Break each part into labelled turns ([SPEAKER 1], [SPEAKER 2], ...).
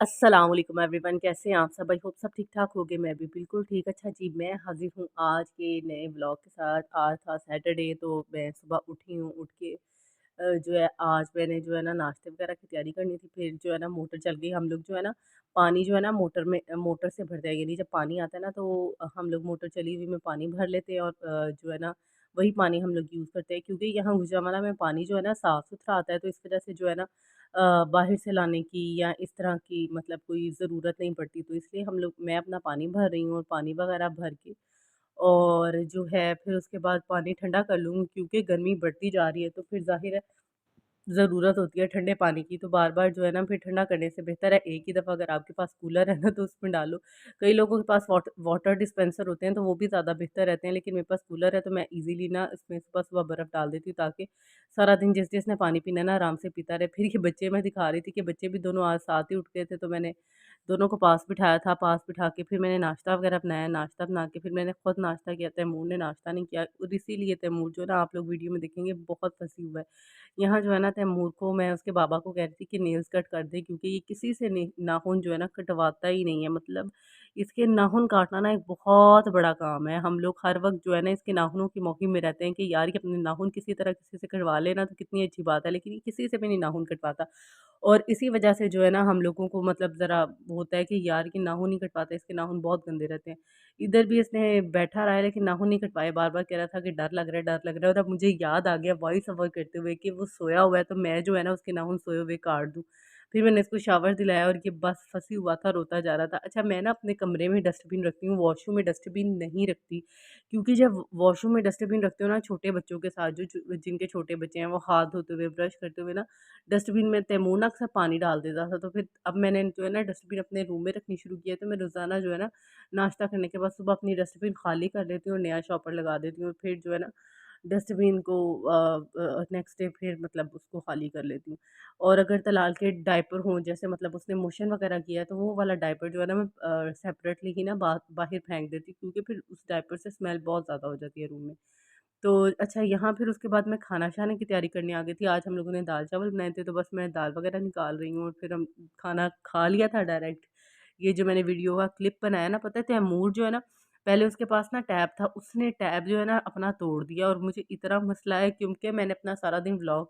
[SPEAKER 1] अस्सलाम वालेकुम एवरीवन, कैसे हैं आप सब? आई होप सब ठीक-ठाक होंगे, मैं भी बिल्कुल ठीक। अच्छा जी, मैं हाज़िर हूँ आज के नए व्लॉग के साथ। आज था सैटरडे, तो मैं सुबह उठी हूँ, उठ के जो है आज मैंने जो है ना नाश्ते वगैरह की तैयारी करनी थी। फिर जो है ना मोटर चल गई, हम लोग जो है ना पानी जो है ना मोटर से भरते हैं, यानी जब पानी आता है ना तो हम लोग मोटर चली हुई में पानी भर लेते हैं और जो है ना वही पानी हम लोग यूज़ करते हैं, क्योंकि यहाँ गुजरांवाला में पानी जो है ना साफ़-सुथरा आता है, तो इस वज़ह से जो है ना बाहर से लाने की या इस तरह की मतलब कोई ज़रूरत नहीं पड़ती। तो इसलिए मैं अपना पानी भर रही हूँ और पानी वगैरह भर के और जो है फिर उसके बाद पानी ठंडा कर लूँगी, क्योंकि गर्मी बढ़ती जा रही है, तो फिर ज़ाहिर है ज़रूरत होती है ठंडे पानी की। तो बार-बार जो है ना फिर ठंडा करने से बेहतर है एक ही दफ़ा अगर आपके पास कूलर है ना तो उसमें डालो। कई लोगों के पास वाटर डिस्पेंसर होते हैं, तो वो भी ज़्यादा बेहतर रहते हैं, लेकिन मेरे पास कूलर है तो मैं ईज़िली ना इसमें सुबह-सुबह बर्फ़ डाल देती हूँ, ताकि सारा दिन जिसने पानी पीना है ना आराम से पीता रहे। फिर ये बच्चे मैं दिखा रही थी कि बच्चे भी दोनों आज साथ ही उठ गए थे, तो मैंने दोनों को पास बिठाया था। पास बिठा के फिर मैंने नाश्ता वग़ैरह बनाया, नाश्ता बना के फिर मैंने खुद नाश्ता किया। तैमूर ने नाश्ता नहीं किया और इसीलिए तैमूर जो है ना आप लोग वीडियो में देखेंगे बहुत फँसी हुआ है। यहाँ जो है ना तैमूर को मैं उसके बाबा को कह रही थी कि नेल्स कट कर दे, क्योंकि ये किसी से नाखून जो है ना कटवाता ही नहीं है। मतलब इसके नाखून काटना ना एक बहुत बड़ा काम है। हम लोग हर वक़्त जो है ना इसके नाखूनों की मौके में रहते हैं कि यार ये अपने नाखून किसी तरह किसी से कटवा ले ना तो कितनी अच्छी बात है, लेकिन ये किसी से भी नहीं नाखून कटवाता। और इसी वजह से जो है ना हम लोगों को मतलब ज़रा होता है कि यार ये नाखून नहीं कटवाता, इसके नाखून बहुत गंदे रहते हैं। इधर भी इसने बैठा रहा है लेकिन नाखून नहीं कटवाए, बार-बार कह रहा था कि डर लग रहा है, डर लग रहा है, और अब मुझे याद आ गया वॉइस ओवर करते हुए कि वो सोया हुआ है, तो मैं जो है ना उसके नाखून सोए हुए काट दूँ। फिर मैंने इसको शावर दिलाया और ये बस फँसी हुआ था, रोता जा रहा था। अच्छा, मैं ना अपने कमरे में डस्टबिन रखती हूँ, वॉशरूम में डस्टबिन नहीं रखती, क्योंकि जब वॉशरूम में डस्टबिन रखते हो ना छोटे बच्चों के साथ, जो जिनके छोटे बच्चे हैं, वो हाथ धोते हुए, ब्रश करते हुए ना डस्टबिन में तैमूर ना अक्सर पानी डाल देता था। तो फिर अब मैंने जो है ना डस्टबिन अपने रूम में रखनी शुरू की है, तो मैं रोज़ाना जो है ना नाश्ता करने के बाद सुबह अपनी डस्टबिन खाली कर लेती हूँ और नया शॉपर लगा देती हूँ। फिर जो है ना डस्टबिन को नेक्स्ट डे फिर मतलब उसको खाली कर लेती हूँ। और अगर तलाल के डायपर हों, जैसे मतलब उसने मोशन वगैरह किया है, तो वो वाला डायपर जो है ना मैं सेपरेटली ही ना बाहर फेंक देती हूँ, क्योंकि फिर उस डायपर से स्मेल बहुत ज़्यादा हो जाती है रूम में। तो अच्छा, यहाँ फिर उसके बाद मैं खाना-शाने की तैयारी करने आ गई थी। आज हम लोगों ने दाल-चावल बनाए थे, तो बस मैं दाल वगैरह निकाल रही हूँ और फिर हम खाना खा लिया था डायरेक्ट। ये जो मैंने वीडियो का क्लिप बनाया ना, पता है तैमूर जो है ना, पहले उसके पास ना टैब था, उसने टैब जो है ना अपना तोड़ दिया और मुझे इतना मसला है, क्योंकि मैंने अपना सारा दिन व्लॉग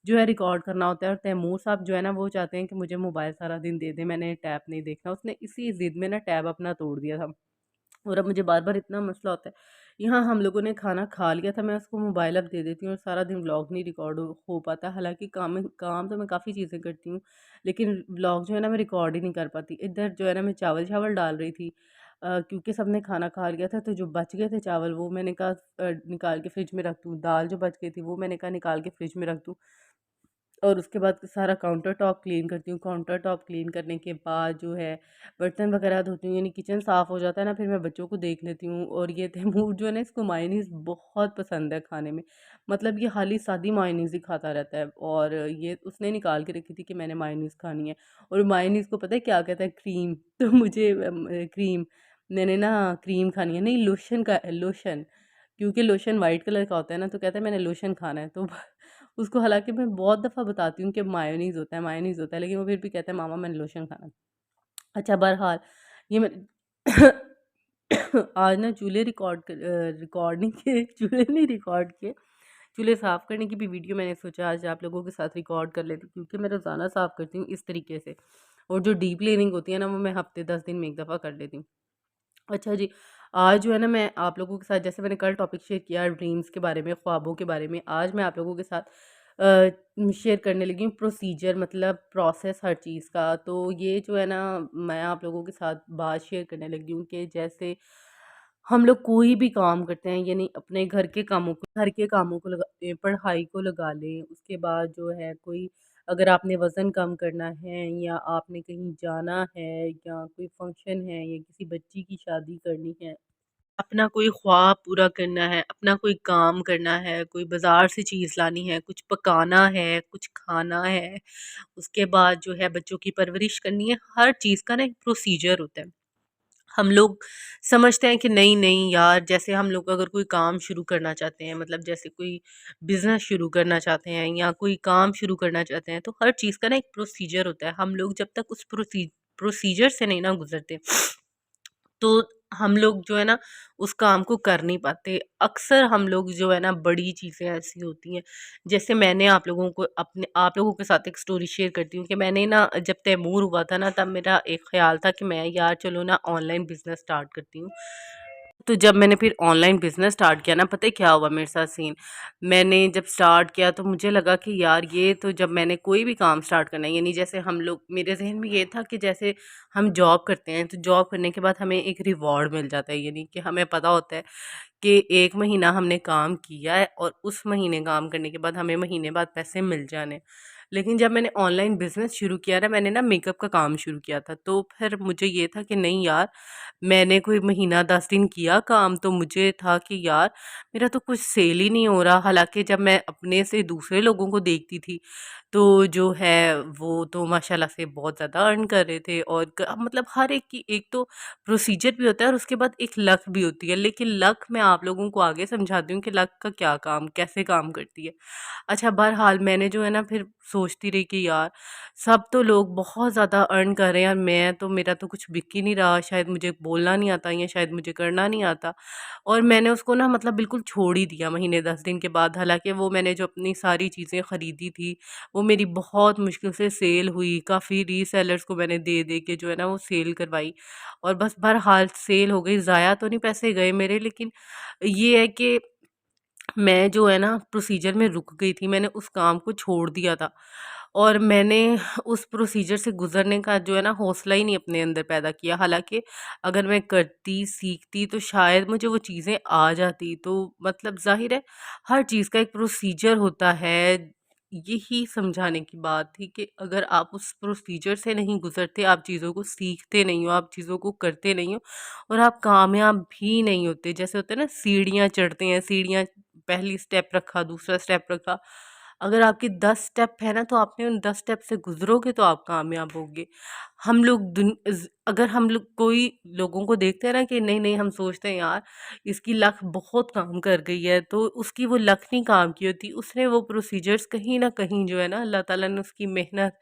[SPEAKER 1] जो है रिकॉर्ड करना होता है और तैमूर साहब जो है ना वो चाहते हैं कि मुझे मोबाइल सारा दिन दे दें, मैंने टैब नहीं देखना। उसने इसी ज़िद में ना टैब अपना तोड़ दिया था। और अब मुझे बार-बार इतना मसला होता है। यहाँ हम लोगों ने खाना खा लिया था, मैं उसको मोबाइल अब दे देती हूँ और सारा दिन व्लॉग नहीं रिकॉर्ड हो पाता। हालाँकि काम तो मैं काफ़ी चीज़ें करती हूँ, लेकिन व्लॉग जो है ना मैं रिकॉर्ड ही नहीं कर पाती। इधर जो है ना मैं चावल-शावल डाल रही थी, क्योंकि सबने खाना खा लिया था, तो जो बच गए थे चावल वो मैंने कहा निकाल के फ्रिज में रख दूँ। दाल जो बच गई थी वो मैंने कहा निकाल के फ्रिज में रख दूँ। और उसके बाद सारा काउंटर टॉप क्लीन करती हूँ। काउंटर टॉप क्लीन करने के बाद जो है बर्तन वगैरह धोती हूँ, यानी किचन साफ़ हो जाता है ना, फिर मैं बच्चों को देख लेती हूँ। और ये तैमूर जो है ना इसको मायोनीज़ बहुत पसंद है खाने में। मतलब ये खाली सादी मायोनीज़ ही खाता रहता है, और ये उसने निकाल के रखी थी कि मैंने मायोनीज़ खानी है। और मायोनीज़ को पता है क्या कहता है? क्रीम। तो मुझे क्रीम, मैंने ना क्रीम खानी है, नहीं लोशन का लोशन, क्योंकि लोशन वाइट कलर का होता है ना, तो कहता है मैंने लोशन खाना है। तो उसको हालाँकि मैं बहुत दफ़ा बताती हूँ कि मायोनीज़ होता है, मायोनीज़ होता है, लेकिन वो फिर भी कहता है मामा मैंने लोशन खाना है। अच्छा, बहरहाल ये मैं आज ना रिकॉर्ड नहीं किए, चूल्हे नहीं रिकॉर्ड किए, चूल्हे साफ़ करने की भी वीडियो मैंने सोचा आज आप लोगों के साथ रिकॉर्ड कर लेती हूँ, क्योंकि मैं रोज़ाना साफ़ करती हूँ इस तरीके से। और जो डीप क्लीनिंग होती है ना वो मैं हफ़्ते 10 दिन में 1 दफ़ा कर लेती हूँ। अच्छा जी, आज जो है ना मैं आप लोगों के साथ, जैसे मैंने कल टॉपिक शेयर किया ड्रीम्स के बारे में, ख्वाबों के बारे में, आज मैं आप लोगों के साथ शेयर करने लगी हूँ प्रोसीजर, मतलब प्रोसेस हर चीज़ का। तो ये जो है ना मैं आप लोगों के साथ बात शेयर करने लगी हूँ कि जैसे हम लोग कोई भी काम करते हैं, यानी अपने घर के कामों को लगा लें, पढ़ाई को लगा लें, उसके बाद जो है कोई अगर आपने वज़न कम करना है या आपने कहीं जाना है या कोई फंक्शन है या किसी बच्ची की शादी करनी है, अपना कोई ख्वाब पूरा करना है, अपना कोई काम करना है, कोई बाज़ार से चीज़ लानी है, कुछ पकाना है, कुछ खाना है, उसके बाद जो है बच्चों की परवरिश करनी है, हर चीज़ का ना एक प्रोसीजर होता है। हम लोग समझते हैं कि नहीं नहीं यार, जैसे हम लोग अगर कोई काम शुरू करना चाहते हैं, मतलब जैसे कोई बिजनेस शुरू करना चाहते हैं या कोई काम शुरू करना चाहते हैं, तो हर चीज़ का ना एक प्रोसीजर होता है। हम लोग जब तक उस प्रोसीजर से नहीं ना गुज़रते, तो हम लोग जो है ना उस काम को कर नहीं पाते। अक्सर हम लोग जो है ना बड़ी चीज़ें ऐसी होती हैं, जैसे मैंने आप लोगों के साथ एक स्टोरी शेयर करती हूँ कि मैंने ना जब तैमूर हुआ था ना, तब मेरा एक ख़्याल था कि मैं यार चलो ना ऑनलाइन बिज़नेस स्टार्ट करती हूँ। तो जब मैंने फिर ऑनलाइन बिज़नेस स्टार्ट किया ना, पता है क्या हुआ मेरे साथ सीन? मैंने जब स्टार्ट किया तो मुझे लगा कि यार ये तो, जब मैंने कोई भी काम स्टार्ट करना है, यानी जैसे हम लोग, मेरे ज़हन में ये था कि जैसे हम जॉब करते हैं तो जॉब करने के बाद हमें एक रिवॉर्ड मिल जाता है, यानी कि हमें पता होता है कि 1 महीना हमने काम किया है और उस महीने काम करने के बाद हमें महीने बाद पैसे मिल जाने। लेकिन जब मैंने ऑनलाइन बिज़नेस शुरू किया ना, मैंने ना मेकअप का काम शुरू किया था, तो फिर मुझे ये था कि नहीं यार, मैंने कोई महीना 10 दिन किया काम, तो मुझे था कि यार मेरा तो कुछ सेल ही नहीं हो रहा। हालाँकि जब मैं अपने से दूसरे लोगों को देखती थी, तो जो है वो तो माशाल्लाह से बहुत ज़्यादा अर्न कर रहे थे, और मतलब हर एक की एक तो प्रोसीजर भी होता है और उसके बाद एक लक भी होती है। लेकिन लक मैं आप लोगों को आगे समझाती हूँ कि लक का क्या काम, कैसे काम करती है। अच्छा, बहरहाल मैंने जो है ना फिर सोचती रही कि यार सब तो लोग बहुत ज़्यादा अर्न कर रहे हैं और मैं तो, मेरा तो कुछ बिक ही नहीं रहा, शायद मुझे बोलना नहीं आता या शायद मुझे करना नहीं आता। और मैंने उसको ना मतलब बिल्कुल छोड़ ही दिया महीने 10 दिन के बाद। हालाँकि वो मैंने जो अपनी सारी चीज़ें खरीदी थी, वो मेरी बहुत मुश्किल से सेल हुई, काफ़ी रीसेलर्स को मैंने दे के जो है ना वो सेल करवाई, और बस बहरहाल सेल हो गई। ज़ाया तो नहीं पैसे गए मेरे, लेकिन ये है कि मैं जो है ना प्रोसीजर में रुक गई थी, मैंने उस काम को छोड़ दिया था, और मैंने उस प्रोसीजर से गुज़रने का जो है ना हौसला ही नहीं अपने अंदर पैदा किया। हालाँकि अगर मैं करती, सीखती तो शायद मुझे वो चीज़ें आ जाती। तो मतलब ज़ाहिर है हर चीज़ का एक प्रोसीजर होता है। यही समझाने की बात थी कि अगर आप उस प्रोसीजर से नहीं गुज़रते, आप चीज़ों को सीखते नहीं हो, आप चीज़ों को करते नहीं हो, और आप कामयाब भी नहीं होते। जैसे होता है ना, सीढ़ियाँ चढ़ते हैं, सीढ़ियाँ पहली स्टेप रखा, दूसरा स्टेप रखा। अगर आपकी 10 स्टेप है ना, तो आपने उन 10 स्टेप से गुज़रोगे तो आप कामयाब होगे। हम लोग अगर हम लोग कोई लोगों को देखते हैं ना कि नहीं-नहीं, हम सोचते हैं यार इसकी लक बहुत काम कर गई है, तो उसकी वो लक नहीं काम की होती। उसने वो प्रोसीजर्स कहीं न कहीं जो है ना, अल्लाह ताला ने उसकी मेहनत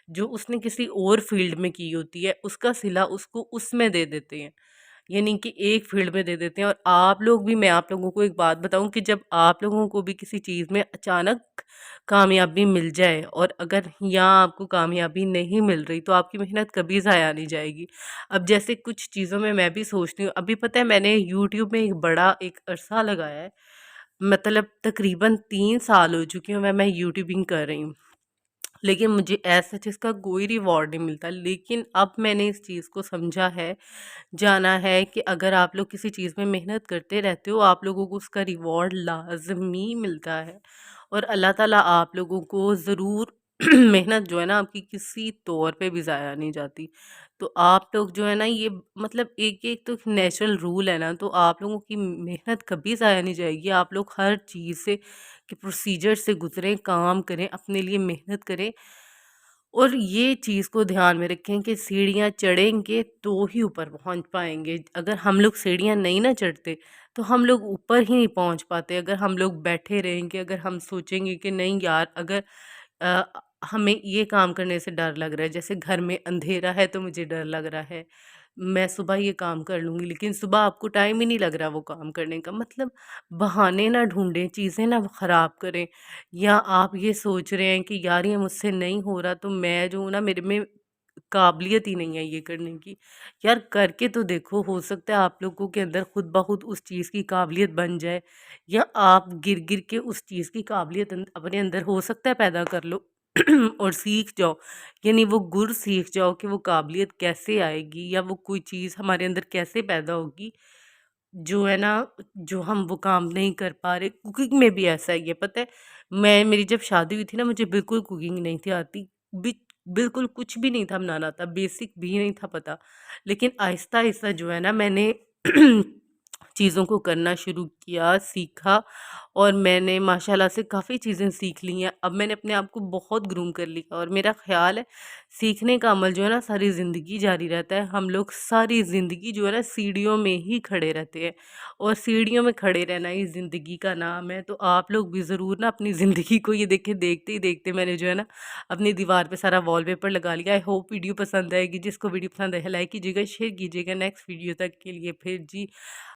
[SPEAKER 1] जो उसने किसी और फ़ील्ड में की होती है, उसका सिला उसको उसमें दे देते हैं। यानी कि एक फ़ील्ड में दे देते हैं। और आप लोग भी, मैं आप लोगों को एक बात बताऊँ कि जब आप लोगों को भी किसी चीज़ में अचानक कामयाबी मिल जाए, और अगर यहाँ आपको कामयाबी नहीं मिल रही, तो आपकी मेहनत कभी ज़ाया नहीं जाएगी। अब जैसे कुछ चीज़ों में मैं भी सोचती हूँ, अभी पता है मैंने यूट्यूब में एक बड़ा एक अरसा लगाया है, मतलब तकरीबन 3 साल हो चुके हैं मैं यूट्यूबिंग कर रही हूँ। लेकिन मुझे ऐसा सच इसका कोई रिवॉर्ड नहीं मिलता। लेकिन अब मैंने इस चीज़ को समझा है, जाना है कि अगर आप लोग किसी चीज़ में मेहनत करते रहते हो, आप लोगों को उसका रिवॉर्ड लाज़मी मिलता है, और अल्लाह ताला आप लोगों को ज़रूर मेहनत जो है ना आपकी किसी तौर पे भी ज़ाया नहीं जाती। तो आप लोग जो है ना ये, मतलब एक-एक तो नेचुरल रूल है ना, तो आप लोगों की मेहनत कभी ज़ाया नहीं जाएगी। आप लोग हर चीज़ से के प्रोसीजर से गुज़रें, काम करें, अपने लिए मेहनत करें, और ये चीज़ को ध्यान में रखें कि सीढ़ियाँ चढ़ेंगे तो ही ऊपर पहुँच पाएँगे। अगर हम लोग सीढ़ियाँ नहीं ना चढ़ते, तो हम लोग ऊपर ही नहीं पहुँच पाते। अगर हम लोग बैठे रहेंगे, अगर हम सोचेंगे कि नहीं यार, अगर अ, हमें ये काम करने से डर लग रहा है, जैसे घर में अंधेरा है तो मुझे डर लग रहा है, मैं सुबह ये काम कर लूँगी, लेकिन सुबह आपको टाइम ही नहीं लग रहा वो काम करने का। मतलब बहाने ना ढूँढें, चीज़ें ना ख़राब करें। या आप ये सोच रहे हैं कि यार ये मुझसे नहीं हो रहा, तो मैं जो हूँ ना, मेरे में काबिलियत ही नहीं है ये करने की। यार करके तो देखो, हो सकता है आप लोगों के अंदर खुद ब खुद उस चीज़ की काबिलियत बन जाए, या आप गिर-गिर के उस चीज़ की काबिलियत अपने अंदर हो सकता है पैदा कर लो और सीख जाओ। यानी वो गुर सीख जाओ कि वो काबिलियत कैसे आएगी, या वो कोई चीज़ हमारे अंदर कैसे पैदा होगी, जो है ना, जो हम वो काम नहीं कर पा रहे। कुकिंग में भी ऐसा ही है, पता है, मेरी जब शादी हुई थी ना, मुझे बिल्कुल कुकिंग नहीं थी आती। बि बिल्कुल कुछ भी नहीं था बनाना आता, बेसिक भी नहीं था पता। लेकिन आहिस्ता-आहिस्ता जो है ना, मैंने चीज़ों को करना शुरू किया, सीखा और मैंने माशाल्लाह से काफ़ी चीज़ें सीख ली हैं। अब मैंने अपने आप को बहुत ग्रूम कर लिया और मेरा ख़्याल है सीखने का अमल जो है ना सारी ज़िंदगी जारी रहता है। हम लोग सारी ज़िंदगी जो है ना सीढ़ियों में ही खड़े रहते हैं और सीढ़ियों में खड़े रहना ही ज़िंदगी का नाम है। तो आप लोग भी ज़रूर ना अपनी ज़िंदगी को ये देखें, देखते ही देखते मैंने जो है ना अपनी दीवार पे सारा वॉलपेपर लगा लिया। आई होप वीडियो पसंद आएगी। जिसको वीडियो पसंद है लाइक कीजिएगा, शेयर कीजिएगा। नेक्स्ट वीडियो तक के लिए फिर जी